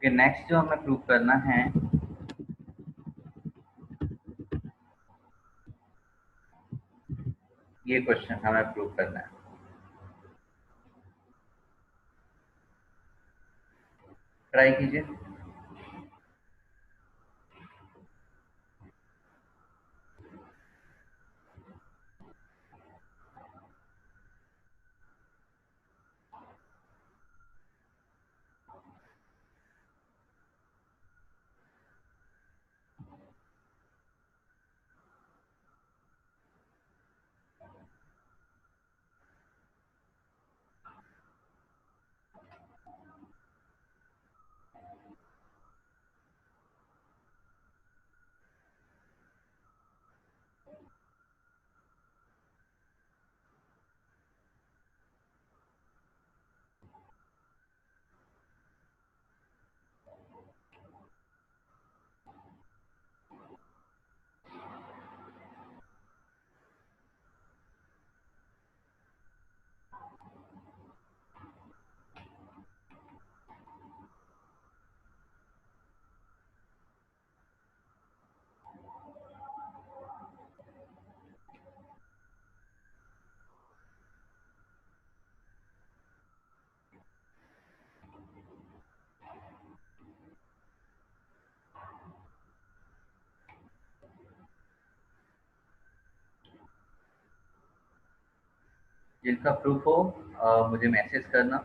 कि नेक्स्ट जो हमें प्रूव करना है ये क्वेश्चन हमें प्रूव करना है। ट्राई कीजिए। जिनका प्रूफ हो मुझे मैसेज करना।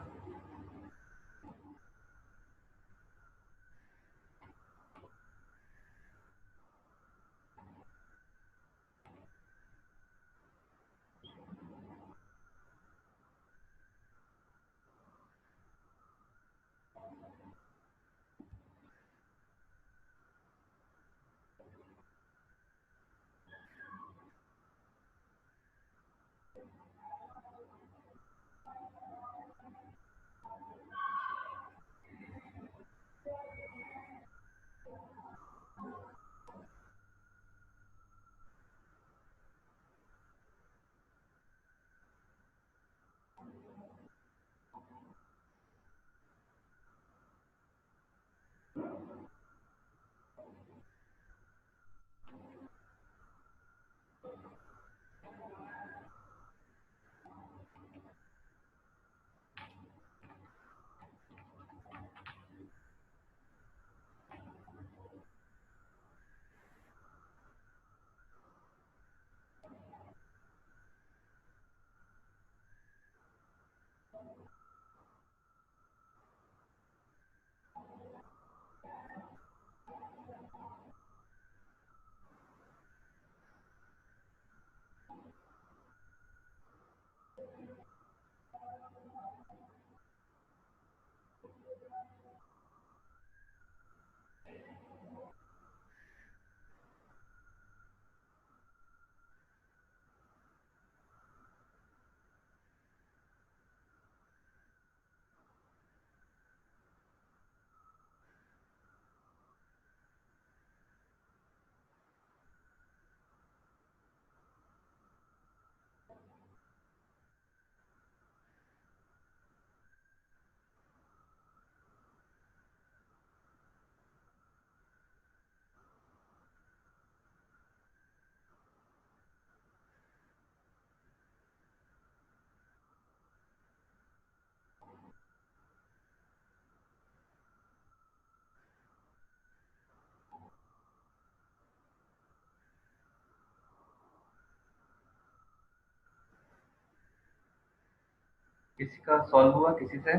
किसी का सॉल्व हुआ किसी से?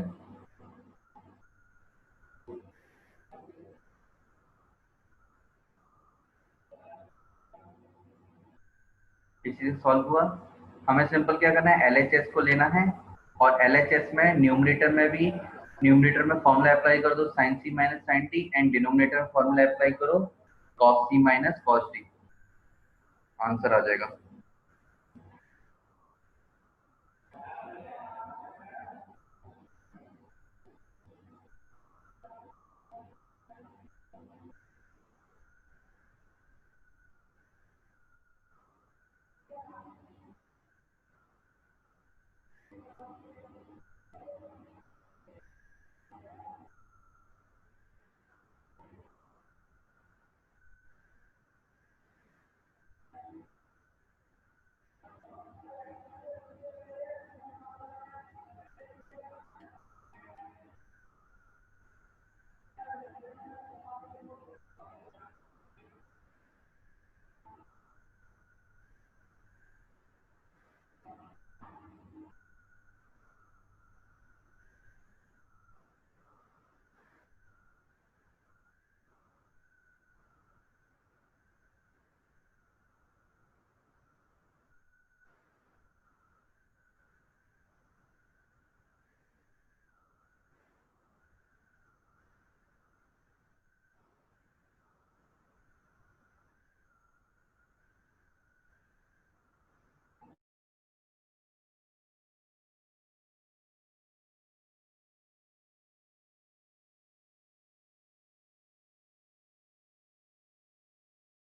किसी से सॉल्व हुआ? हमें सिंपल क्या करना है, एलएचएस को लेना है और एलएचएस में न्यूमरेटर में फॉर्मूला अप्लाई कर दो sin c minus sin t and denominator में फॉर्मूला अप्लाई करो cos c minus cos t। Answer आ जाएगा।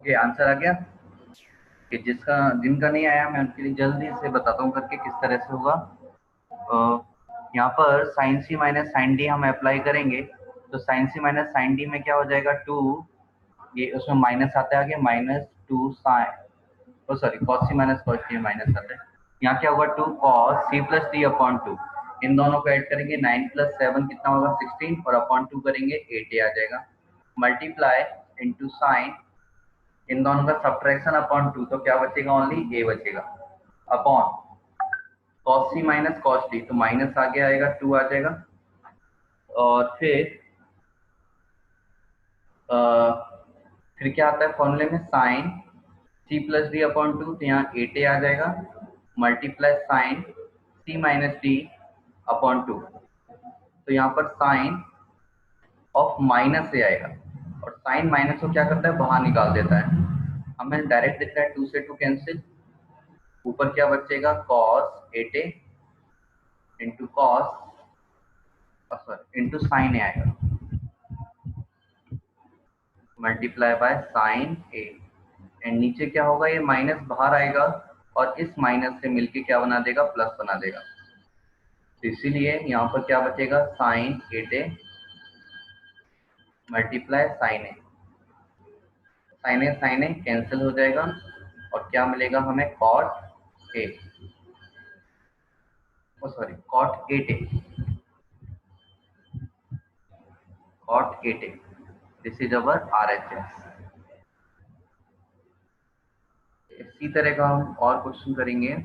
ओके, आंसर आ गया। कि जिनका नहीं आया मैं उनके लिए जल्दी से बताता हूँ करके किस तरह से होगा। यहाँ पर sign C minus sign D हम अप्लाई करेंगे, तो sign C minus sign D में क्या हो जाएगा, टू, ये उसमें माइनस आता है आगे, -2 साइन, सॉरी कॉस सी माइनस कॉस डी माइनस आता है। यहाँ क्या होगा, 2 कॉस सी प्लस डी अपॉन 2, इन दोनों को ऐड करेंगे, 9 + 7 कितना होगा 16, और अपॉन 2 करेंगे 8 आ जाएगा, मल्टीप्लाई इंटू साइन, इन दोनों का सब्ट्रैक्शन अपॉन 2, तो क्या बचेगा, ओनली ए बचेगा, अपॉन कॉस सी माइनस कॉस डी, तो माइनस आगे आएगा 2 आ जाएगा, और फिर क्या आता है फॉर्मूले में, साइन सी प्लस डी अपॉन 2, तो यहाँ 8 आ जाएगा, multiply sine C minus D upon 2, तो यहाँ पर साइन ऑफ माइनस से आएगा, और साइन माइनस को क्या करता है, बाहर निकाल देता है, हमें डायरेक्ट दिख रहा है 2 से 2 कैंसिल, ऊपर क्या बचेगा, cos 8 into sorry into sine a आएगा, multiply by sine a, and नीचे क्या होगा, ये माइनस बाहर आएगा और इस माइनस से मिलके क्या बना देगा, प्लस बना देगा, तो इसीलिए यहाँ पर क्या बचेगा, sine 8 multiply sine A cancel हो जाएगा, और क्या मिलेगा हमें, cot A, sorry cot 8 cot 8, this is our RHS। इसी तरह का हम और क्वेश्चन करेंगे।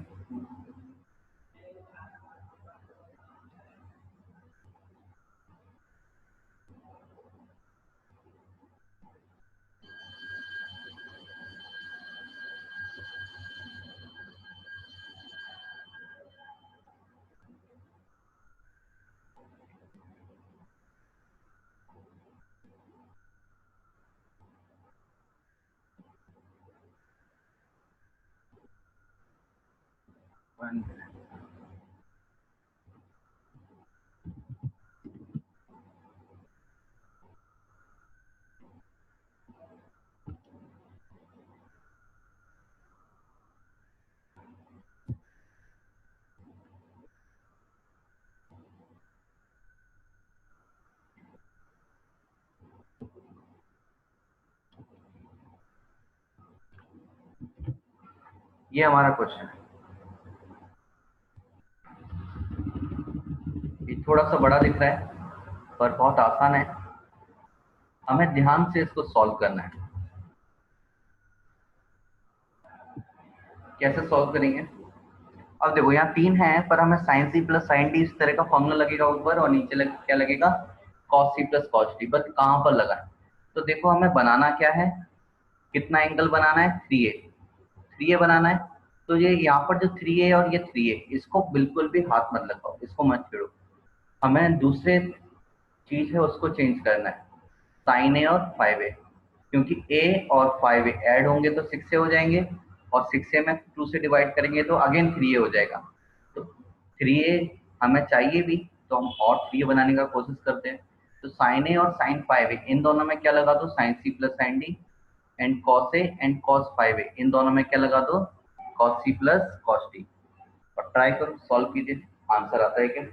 ये हमारा क्वेश्चन है, ये थोड़ा सा बड़ा दिख रहा है पर बहुत आसान है, हमें ध्यान से इसको सॉल्व करना है। कैसे सॉल्व करेंगे, अब देखो यहाँ 3 है, पर हमें साइन सी प्लस साइन डी इस तरह का फॉर्मूला लगेगा ऊपर, और नीचे क्या लगेगा, कॉस सी प्लस कॉस डी, बस कहाँ पर लगा है, तो देखो हमें बनाना क्या है, कितना एंगल बनाना है, 3A बनाना है, तो ये यहाँ पर जो 3A और ये 3A, इसको बिल्कुल भी हाथ मत लगाओ, इसको मत छेड़ो, हमें दूसरे चीज है उसको चेंज करना है, साइन ए और 5A, क्योंकि ए और 5A ऐड होंगे तो 6A हो जाएंगे, और 6A में 2 से डिवाइड करेंगे तो अगेन 3A हो जाएगा, तो 3A हमें चाहिए भी, तो हम और 3A बनाने का कोशिश करते हैं, तो साइन ए और साइन 5A इन दोनों में क्या लगा दो, sine C plus sine D, and cos A and cos 5A इन दोनों में क्या लगा दो, कॉस सी प्लस कॉस डी, और ट्राई करो सॉल्व कीजिए, आंसर आता है क्या।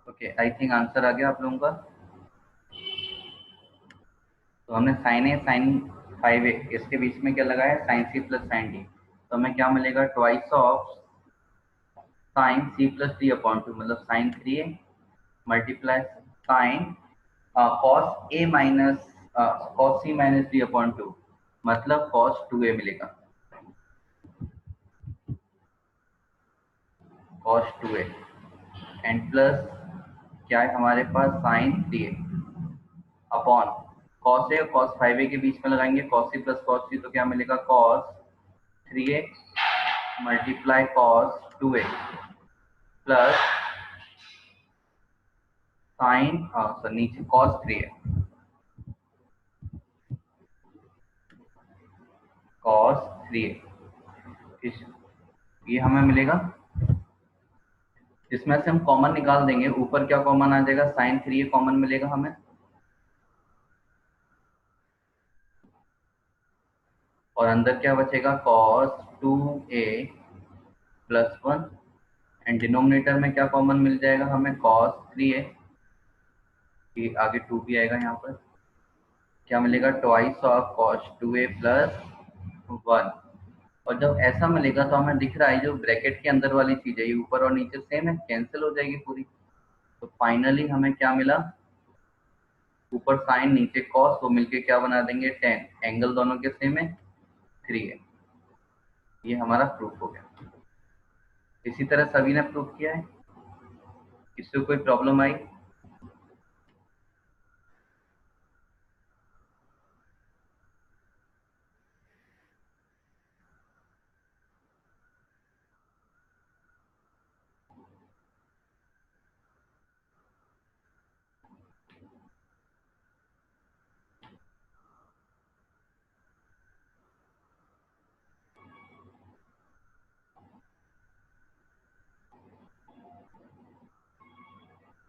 ओके, आई थिंक आंसर आ गया आप लोगों का। तो हमने साइन ए साइन 5a इसके बीच में क्या लगाया, साइन सी प्लस साइन डी। तो हमें क्या मिलेगा, twice of sine C plus D upon two, मतलब sine 3a multiply sine cos a minus cos C minus D upon two, मतलब कॉस 2a मिलेगा, कॉस 2a एंड प्लस क्या है हमारे पास, sine 3a upon cos a और cos 5a के बीच में लगाएंगे कॉस सी प्लस कॉस सी, तो क्या मिलेगा, cos 3a multiply cos 2a plus sign sir नीचे कॉस 3a, कॉस 3a ये हमें मिलेगा। इसमें से हम कॉमन निकाल देंगे, ऊपर क्या कॉमन आ जाएगा, साइन 3a कॉमन मिलेगा हमें, और अंदर क्या बचेगा, cos 2a plus 1 and denominator में क्या कॉमन मिल जाएगा हमें, कॉस 3a, ये आगे 2 भी आएगा यहाँ पर, क्या मिलेगा, twice of cos 2a plus 1। और जब ऐसा मिलेगा तो हमें दिख रहा है जो ब्रैकेट के अंदर वाली चीज है ये ऊपर और नीचे सेम है, कैंसिल हो जाएगी पूरी। तो फाइनली हमें क्या मिला, ऊपर साइन नीचे कॉस, वो मिलके क्या बना देंगे, 10, एंगल दोनों के सेम है, 3 है। ये हमारा प्रूफ हो गया। इसी तरह सभी ने प्रूफ किया है, किसी को कोई प्रॉब्लम आई?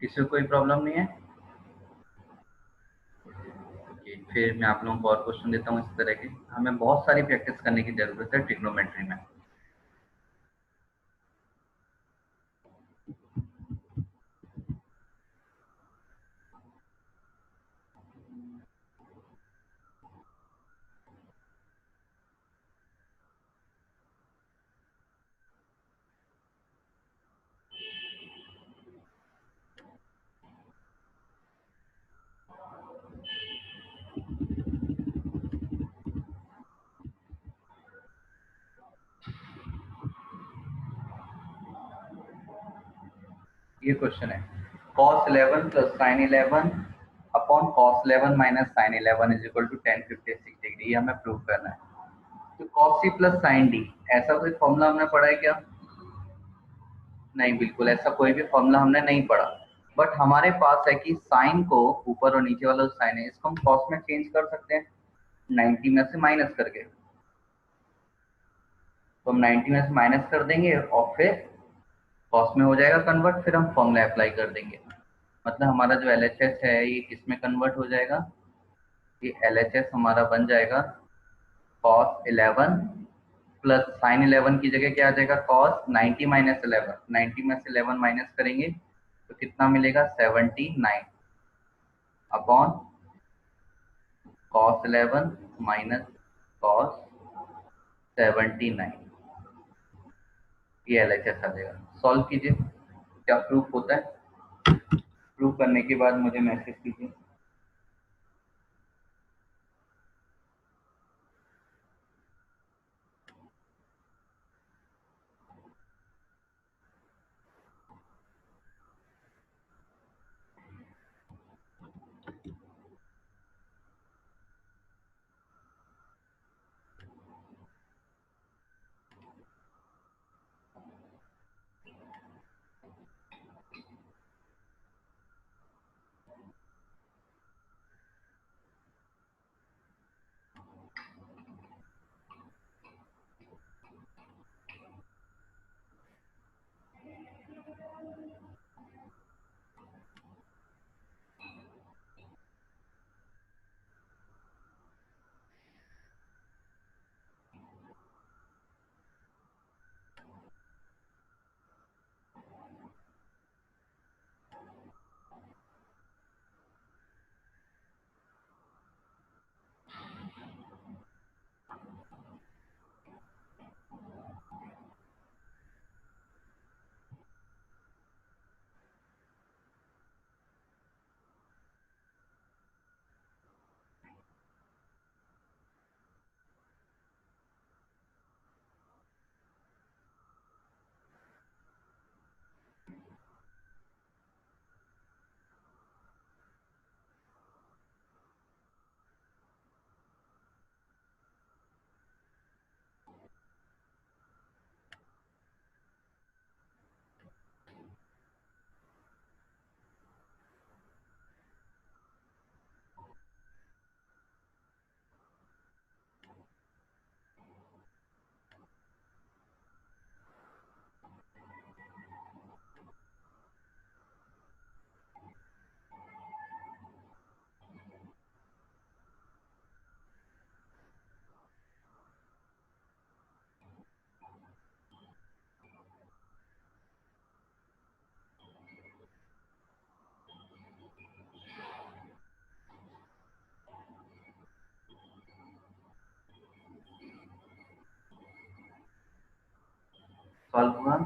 किसी को कोई प्रॉब्लम नहीं है? ओके, फिर मैं आप लोगों को और क्वेश्चन देता हूँ इस तरह के। हमें बहुत सारी प्रैक्टिस करने की जरूरत है ट्रिग्नोमेट्री में। ये क्वेश्चन है, cos 11 plus sin 11 upon cos 11 minus sin 11 is equal to tan 56 degree, ये हमें प्रूव करना है। तो cos c plus sin d, ऐसा कोई फॉर्मूला हमने पढ़ा है क्या? नहीं, बिल्कुल ऐसा कोई भी फॉर्मूला हमने नहीं पढ़ा। बट हमारे पास है कि साइन को, ऊपर और नीचे वाला जो साइन है इसको हम कॉस में चेंज कर सकते हैं 90 में से माइनस करके। तो हम 90 में से माइनस कर देंगे और फिर कॉस में हो जाएगा कन्वर्ट, फिर हम फॉर्मूला अप्लाई कर देंगे। मतलब हमारा जो एलएचएस है ये किस में कन्वर्ट हो जाएगा, ये एलएचएस हमारा बन जाएगा कॉस 11 प्लस साइन 11 की जगह क्या आ जाएगा, कॉस 90 माइनस 11, 90 में से 11 माइनस करेंगे तो कितना मिलेगा, 79 अपॉन कॉस 11 माइनस कॉस 79, ये एलएचएस आ जाएगा। सॉल्व कीजिए, क्या प्रूफ होता है, प्रूफ करने के बाद मुझे मैसेज कीजिए। सॉल्व हुआ।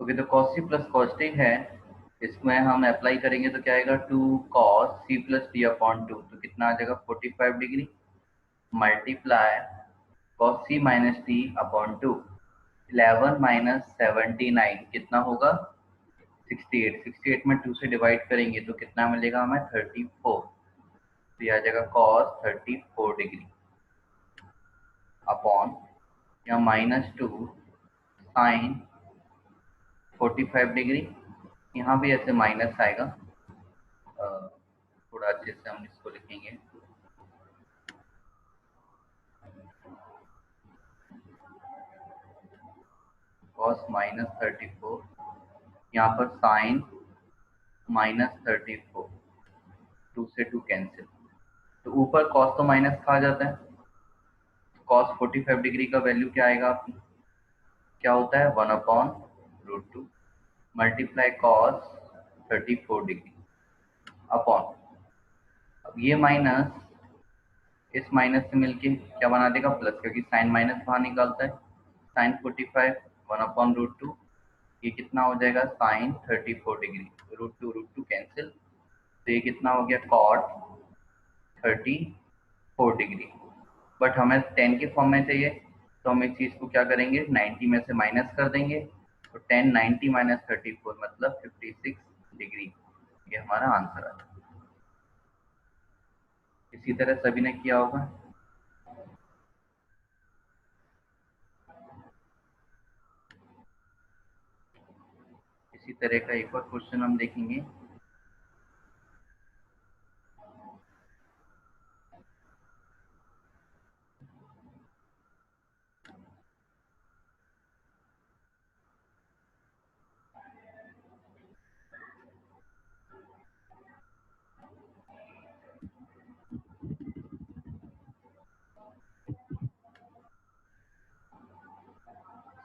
ओके, तो cos c plus cos t है, इसमें हम अप्लाई करेंगे तो क्या आएगा, 2 cos c plus T upon 2, तो कितना आ जाएगा 45 degree, multiply cos c minus T upon 2, 11 minus 79 कितना होगा 68, 68 में 2 से डिवाइड करेंगे तो कितना मिलेगा हमें 34, तो यह आ जाएगा cos 34 डिग्री अपॉन या माइनस 2 साइन 45 डिग्री, यहाँ भी ऐसे माइनस आएगा, थोड़ा अच्छे से हम इसको लिखेंगे, cos माइनस 34, यहाँ पर साइन माइनस 34, 2 से 2 कैंसिल, तो ऊपर cos तो माइनस खा जाता है, cos 45 डिग्री का वैल्यू क्या आएगा आपकी, क्या होता है 1 upon root 2 multiply cos 34 degree upon, अब ये माइनस इस माइनस से मिलके क्या बना देगा प्लस, क्योंकि साइन माइनस बाहर निकालता है, साइन 45 1 अपॉन रूट 2, ये कितना हो जाएगा sine 34 degree, root two cancel, तो ये कितना हो गया कॉट 34 डिग्री, बट हमें 10 के फॉर्म में चाहिए, तो हम इस चीज़ को क्या करेंगे 90 में से माइनस कर देंगे, तो 10 90 माइनस 34 मतलब 56 डिग्री, ये हमारा आंसर है। इसी तरह सभी ने किया होगा। इसी तरह का एक और क्वेश्चन हम देखेंगे।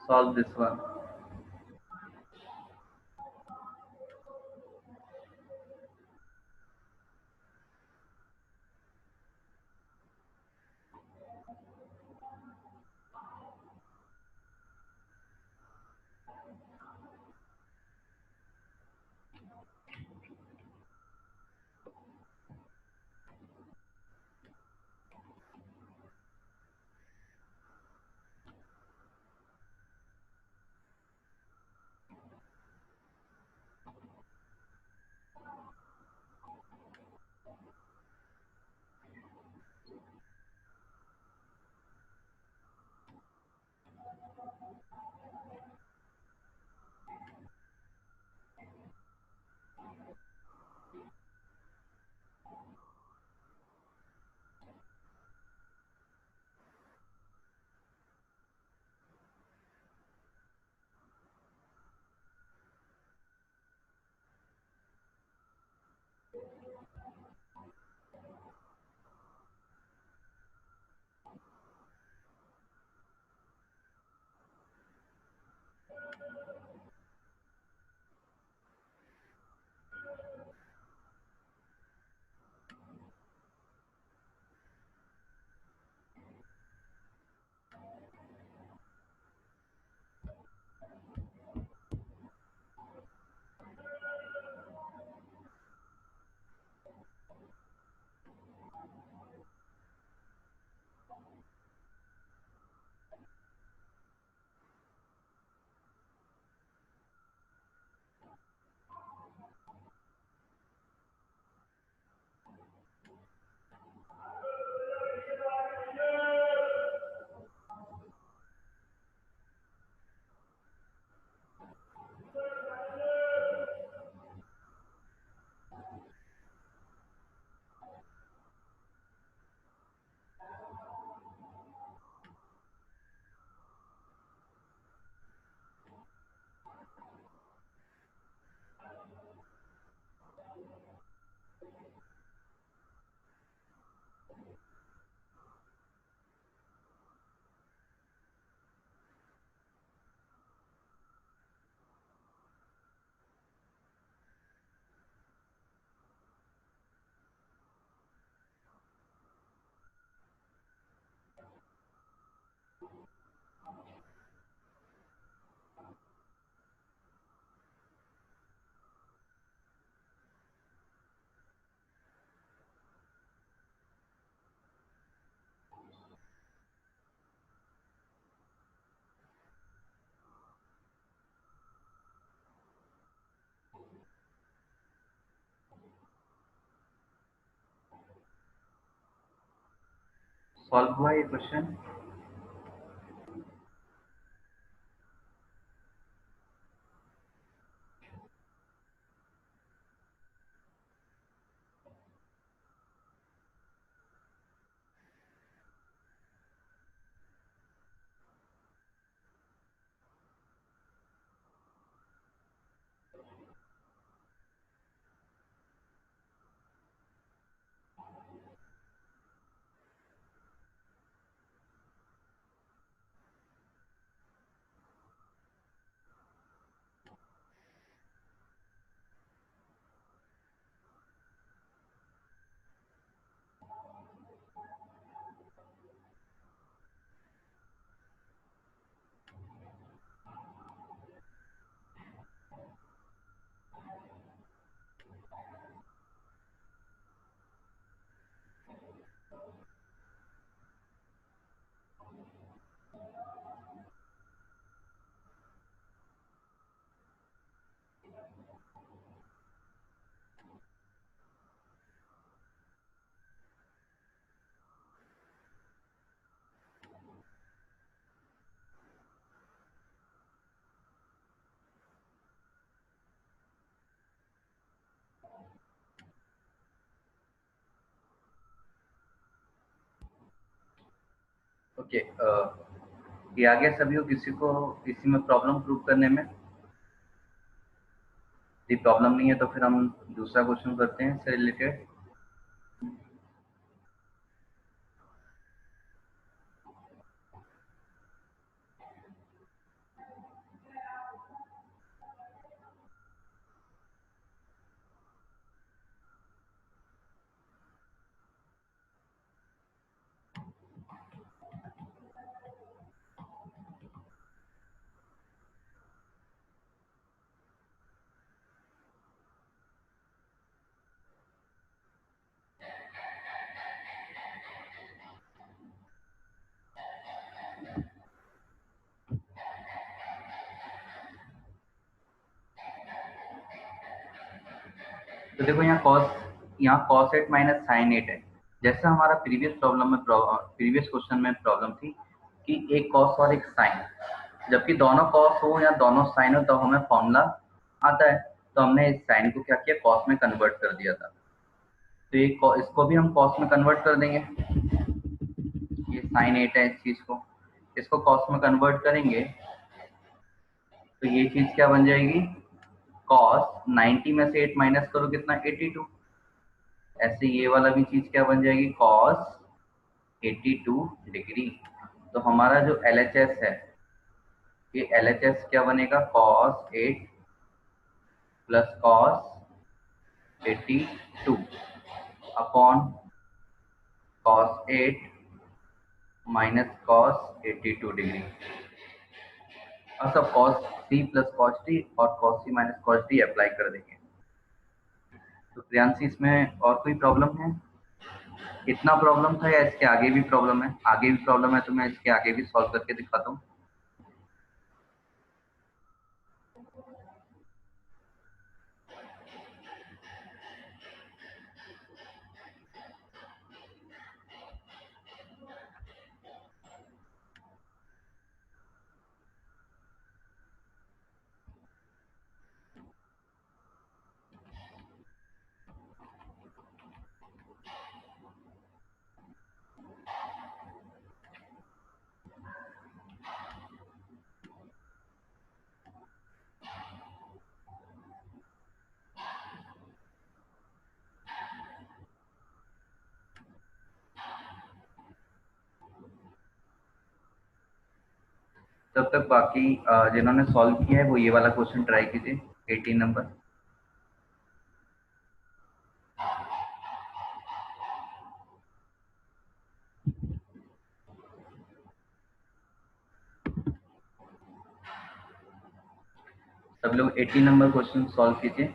Solve this one. सॉल्व हुआ ये क्वेश्चन? ओके, ये आ गया सभी को? किसी को इसी में प्रॉब्लम प्रूव करने में? यदि प्रॉब्लम नहीं है तो फिर हम दूसरा क्वेश्चन करते हैं इससे रिलेटेड। तो देखो यहाँ cos 8 माइनस साइन 8 है। जैसा हमारा प्रीवियस क्वेश्चन में प्रॉब्लम थी कि एक cos और एक साइन, जबकि दोनों cos हो या दोनों साइन हो तो हमें फॉर्मूला आता है। तो हमने इस साइन को क्या किया, cos में कन्वर्ट कर दिया था। तो इसको भी हम cos में कन्वर्ट कर देंगे। ये साइन 8 है, इस चीज को इसको cos में कन्वर्ट करेंगे तो ये चीज क्या बन जाएगी, cos 90 में से 8 माइनस करो कितना, 82। ऐसे ये वाला भी चीज क्या बन जाएगी, cos 82 डिग्री। तो हमारा जो LHS है, ये LHS क्या बनेगा, cos 8 plus cos 82 upon cos 8 minus cos 82 degree. और सब cos C plus cos T और cos C minus cos D apply कर देंगे। तो प्रियांशी इसमें और कोई प्रॉब्लम है? इतना प्रॉब्लम था या इसके आगे भी प्रॉब्लम है? आगे भी प्रॉब्लम है तो मैं इसके आगे भी सॉल्व करके दिखाता हूँ। तब तक बाकी जिन्होंने सॉल्व किया है वो ये वाला क्वेश्चन ट्राई कीजिए, 18 नंबर। सब लोग 18 नंबर क्वेश्चन सॉल्व कीजिए।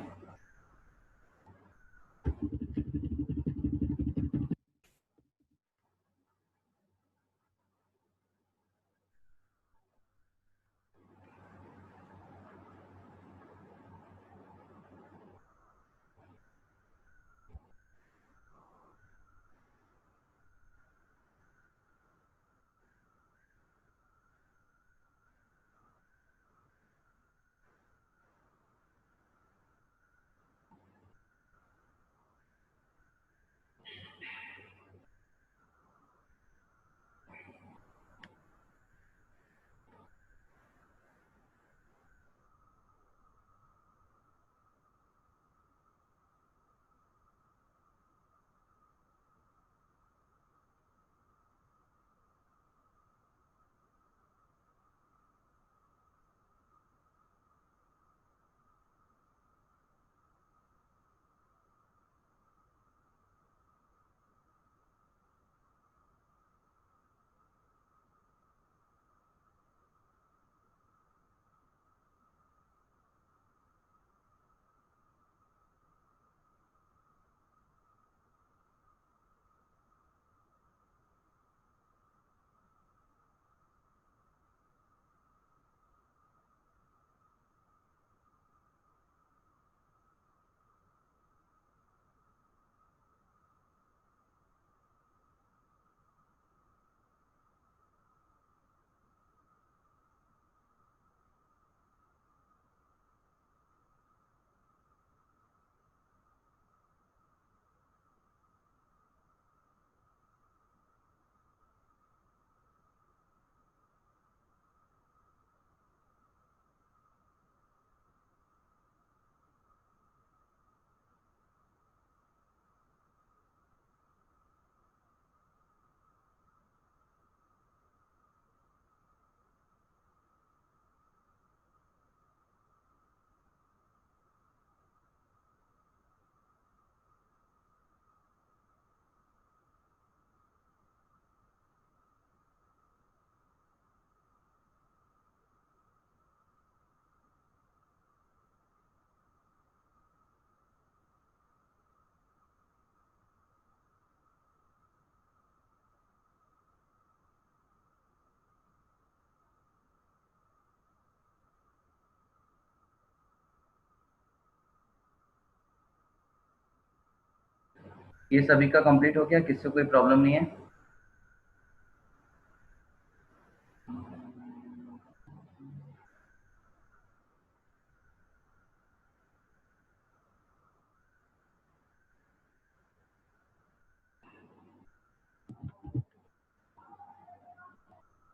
ये सभी का कंप्लीट हो गया, किसी को कोई प्रॉब्लम नहीं है?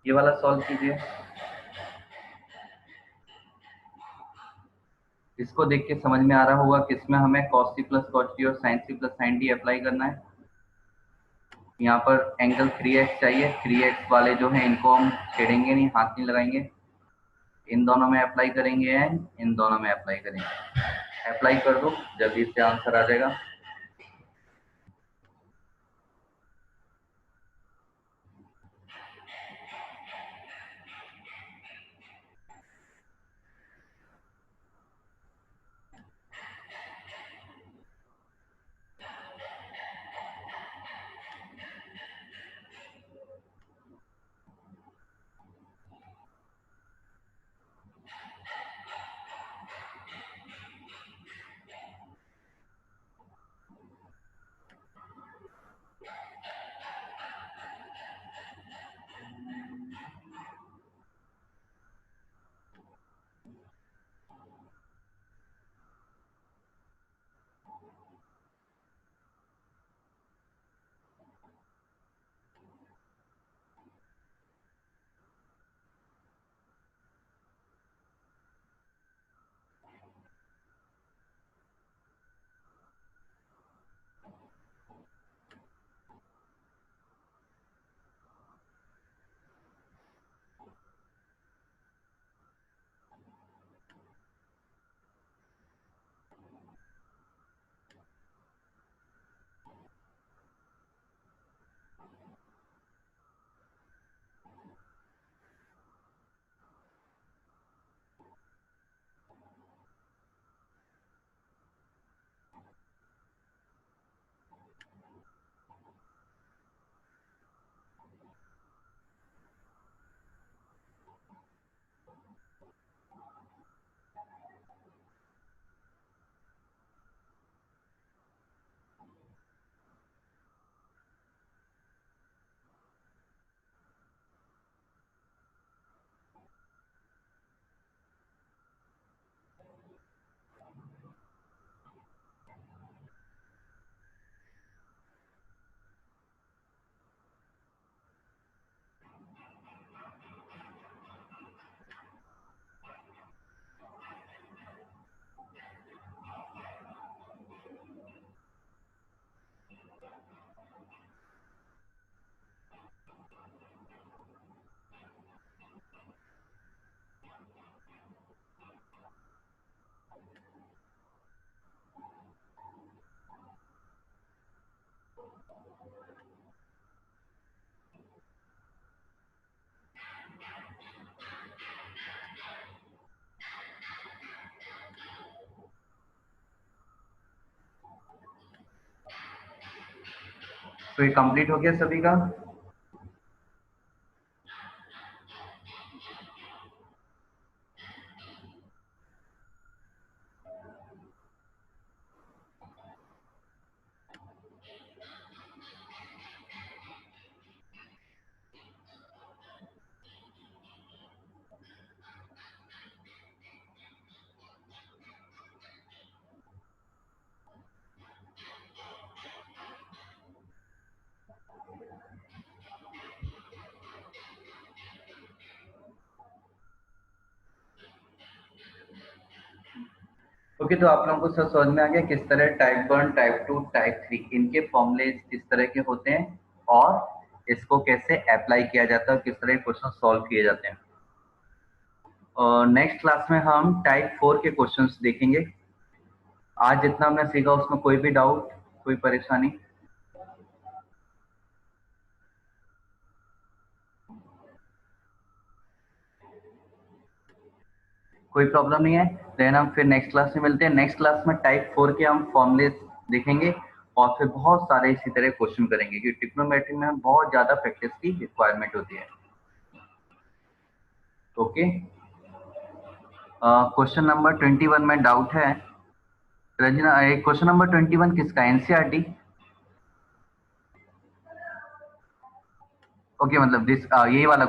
ये वाला सॉल्व कीजिए। इसको देख के समझ में आ रहा होगा कि इसमें हमें cos c plus cos t और sin c plus sin t apply करना है। यहाँ पर एंगल 3x चाहिए, 3x वाले जो हैं इनको हम छेड़ेंगे नहीं, हाथ नहीं लगाएंगे, इन दोनों में अप्लाई करेंगे एंड इन दोनों में अप्लाई करेंगे। अप्लाई कर दो, जल्दी से आंसर आ जाएगा। तो ये कंप्लीट हो गया सभी का? ओके, तो आप लोगों को सब समझ में आ गया किस तरह टाइप 1, टाइप 2, टाइप 3 इनके फॉर्मूले किस तरह के होते हैं और इसको कैसे अप्लाई किया जाता है, किस तरह के क्वेश्चन सॉल्व किए जाते हैं। और नेक्स्ट क्लास में हम टाइप 4 के क्वेश्चंस देखेंगे। आज जितना हमने सीखा उसमें कोई भी डाउट, कोई परेशानी? कोई प्रॉब्लम नहीं है? देन हम फिर नेक्स्ट क्लास में मिलते हैं। नेक्स्ट क्लास में टाइप 4 के हम फॉर्मूले देखेंगे और फिर बहुत सारे इसी तरह क्वेश्चन करेंगे, क्योंकि ट्रिग्नोमेट्री में बहुत ज्यादा प्रैक्टिस की रिक्वायरमेंट होती है। ओके, क्वेश्चन नंबर 21 में डाउट है रजना, क्वेश्चन नंबर 21 किसका? एनसीईआरटी? ओके मतलब दिस ये वाला